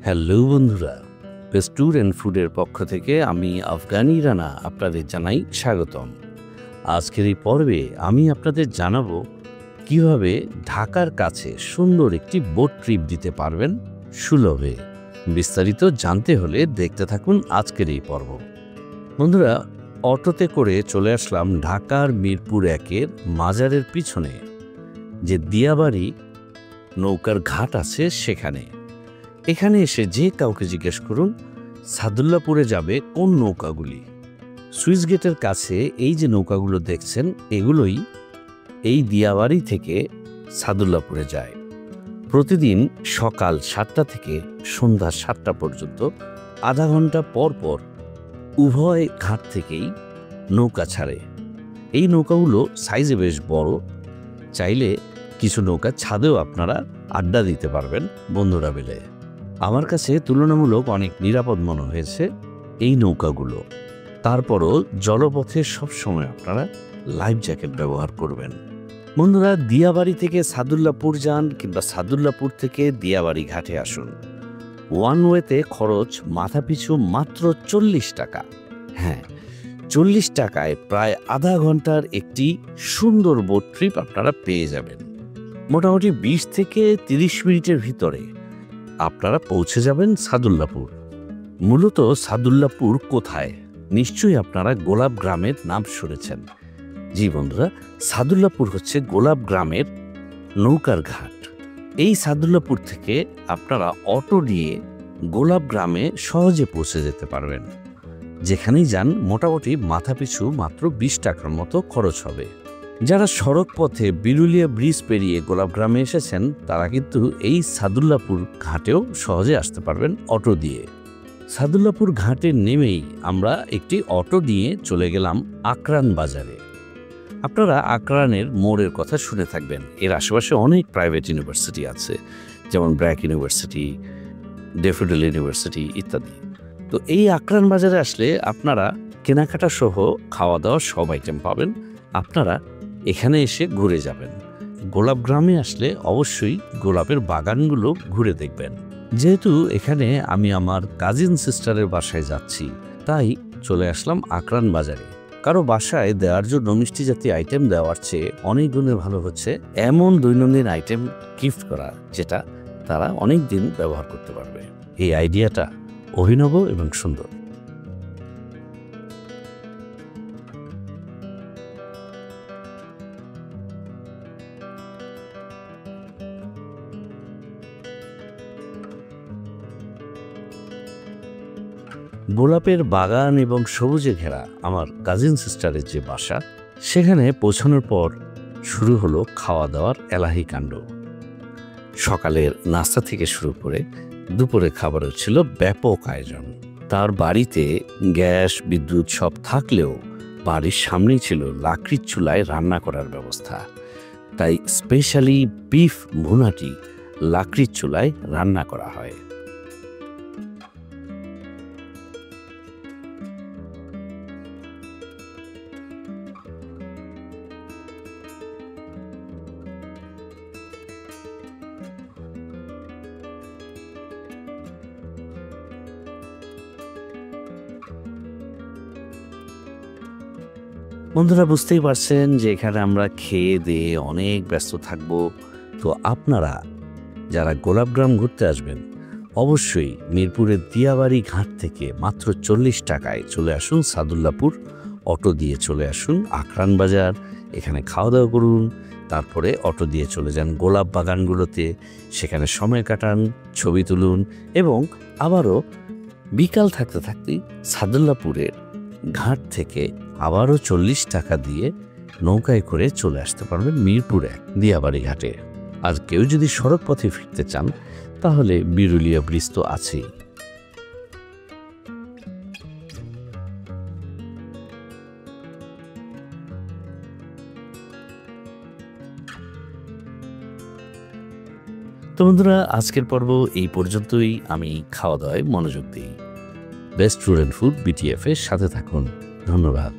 Hello বন্ধুরা, best tour and ফুডের পক্ষ থেকে আমি আফগানি রানা আপনাদের জানাই স্বাগতম। আজকের এই পর্বে আমি আপনাদের জানাবো কিভাবে ঢাকার কাছে সুন্দর একটি বোট ট্রিপ দিতে পারবেন সুলভে। বিস্তারিত জানতে হলে দেখতে থাকুন আজকের এই পর্ব। বন্ধুরা, অটোতে করে চলে আসলাম ঢাকার মিরপুর 1-এর মাজারের পিছনে যে দিয়াবাড়ি নৌকার ঘাট আছে সেখানে। এখানে এসে যে কাউকে জিজ্ঞেস করুন সাদুল্লাপুরে যাবে কোন নৌকাগুলি। সুইচ গেটের কাছে এই যে নৌকাগুলো দেখছেন এগুলোই এই দিয়াবাড়ি থেকে সাদুল্লাপুরে যায়। প্রতিদিন সকাল 7টা থেকে সন্ধ্যা 7টা পর্যন্ত আধা ঘন্টা পর পর উভয় ঘাট থেকেই নৌকা ছাড়ে। এই নৌকাগুলো সাইজে বেশ বড়, চাইলে কিছু নৌকা ছাদেও আপনারা আড্ডা দিতে পারবেন বন্ধুরা মিলে। আমার কাছে তুলনামূলক অনেক নিরাপদ মনে হয়েছে এই নৌকাগুলো। তারপরও জলপথে সবসময় আপনারা লাইফ জ্যাকেট ব্যবহার করবেন। বন্ধুরা, দিয়াবাড়ি থেকে সাদুল্লাপুর যান কিংবা সাদুল্লাপুর থেকে দিয়াবাড়ি ঘাটে আসুন, ওয়ান ওয়েতে খরচ মাথাপিছু মাত্র 40 টাকা। হ্যাঁ, 40 টাকায় প্রায় আধা ঘন্টার একটি সুন্দর বোট ট্রিপ আপনারা পেয়ে যাবেন। মোটামুটি 20 থেকে 30 মিনিটের ভিতরে আপনারা পৌঁছে যাবেন সাদুল্লাপুর। মূলত সাদুল্লাপুর কোথায়? নিশ্চয়ই আপনারা গোলাপ গ্রামের নাম শুনেছেন। জি বন্ধুরা, সাদুল্লাপুর হচ্ছে গোলাপ গ্রামের নৌকার ঘাট। এই সাদুল্লাপুর থেকে আপনারা অটো নিয়ে গোলাপ গ্রামে সহজে পৌঁছে যেতে পারবেন। যেখানেই যান মোটামুটি মাথাপিছু মাত্র 20 টাকার মতো খরচ হবে। যারা সড়ক পথে বিরুলিয়া ব্রিজ পেরিয়ে গোলাপ গ্রামে এসেছেন তারা কিন্তু এই সাদুল্লাপুর ঘাটেও সহজে আসতে পারবেন অটো দিয়ে। সাদুল্লাপুর ঘাটে নেমেই আমরা একটি অটো নিয়ে চলে গেলাম আকরান বাজারে। আপনারা আকরানের মোড়ের কথা শুনে থাকবেন। এর আশেপাশে অনেক প্রাইভেট ইউনিভার্সিটি আছে, যেমন ব্র্যাক ইউনিভার্সিটি, ডেফোডিল ইউনিভার্সিটি ইত্যাদি। তো এই আকরান বাজারে আসলে আপনারা কেনাকাটা সহ খাওয়া দাওয়া সব আইটেম পাবেন। আপনারা এখানে এসে ঘুরে যাবেন। গোলাপ গ্রামে আসলে অবশ্যই গোলাপের বাগানগুলো ঘুরে দেখবেন। যেহেতু এখানে আমি আমার কাজিন সিস্টারের বাসায় যাচ্ছি, তাই চলে আসলাম আকরান বাজারে। কারো বাসায় দেওয়ার জন্য মিষ্টি জাতীয় আইটেম দেওয়ার চেয়ে অনেক গুণে ভালো হচ্ছে এমন দৈনন্দিন আইটেম গিফট করা, যেটা তারা অনেক দিন ব্যবহার করতে পারবে। এই আইডিয়াটা অভিনব এবং সুন্দর। গোলাপের বাগান এবং সবুজে ঘেরা আমার কাজিন সিস্টারের যে বাসা, সেখানে পৌঁছানোর পর শুরু হলো খাওয়া দাওয়ার এলাহি কাণ্ড। সকালের নাস্তা থেকে শুরু করে দুপুরে খাবারের ছিল ব্যাপক আয়োজন। তার বাড়িতে গ্যাস বিদ্যুৎ সব থাকলেও বাড়ির সামনেই ছিল লাকড়ির চুলায় রান্না করার ব্যবস্থা। তাই স্পেশালি বিফ ভুনাটি লাকড়ির চুলায় রান্না করা হয়। বন্ধুরা, বুঝতেই পারছেন যে এখানে আমরা খেয়ে দিয়ে অনেক ব্যস্ত থাকব। তো আপনারা যারা গোলাপগ্রাম ঘুরতে আসবেন অবশ্যই মিরপুরের দিয়াবাড়ি ঘাট থেকে মাত্র 40 টাকায় চলে আসুন সাদুল্লাপুর। অটো দিয়ে চলে আসুন আকরান বাজার, এখানে খাওয়া দাওয়া করুন, তারপরে অটো দিয়ে চলে যান গোলাপ বাগানগুলোতে, সেখানে সময় কাটান, ছবি তুলুন এবং আবারও বিকাল থাকতে থাকতেই সাদুল্লাপুরের ঘাট থেকে আবারও 40 টাকা দিয়ে নৌকায় করে চলে আসতে পারবেন মিরপুর 1 দিয়াবাড়ি ঘাটে। আর কেউ যদি সড়ক পথে ফিরতে চান তাহলে বিরুলিয়া ব্রিজ তো আছেই। তো বন্ধুরা, আজকের পর্ব এই পর্যন্তই। আমি খাওয়া দাওয়ায় মনোযোগ দিই। Best tour and food BTF এর সাথে থাকুন। ধন্যবাদ।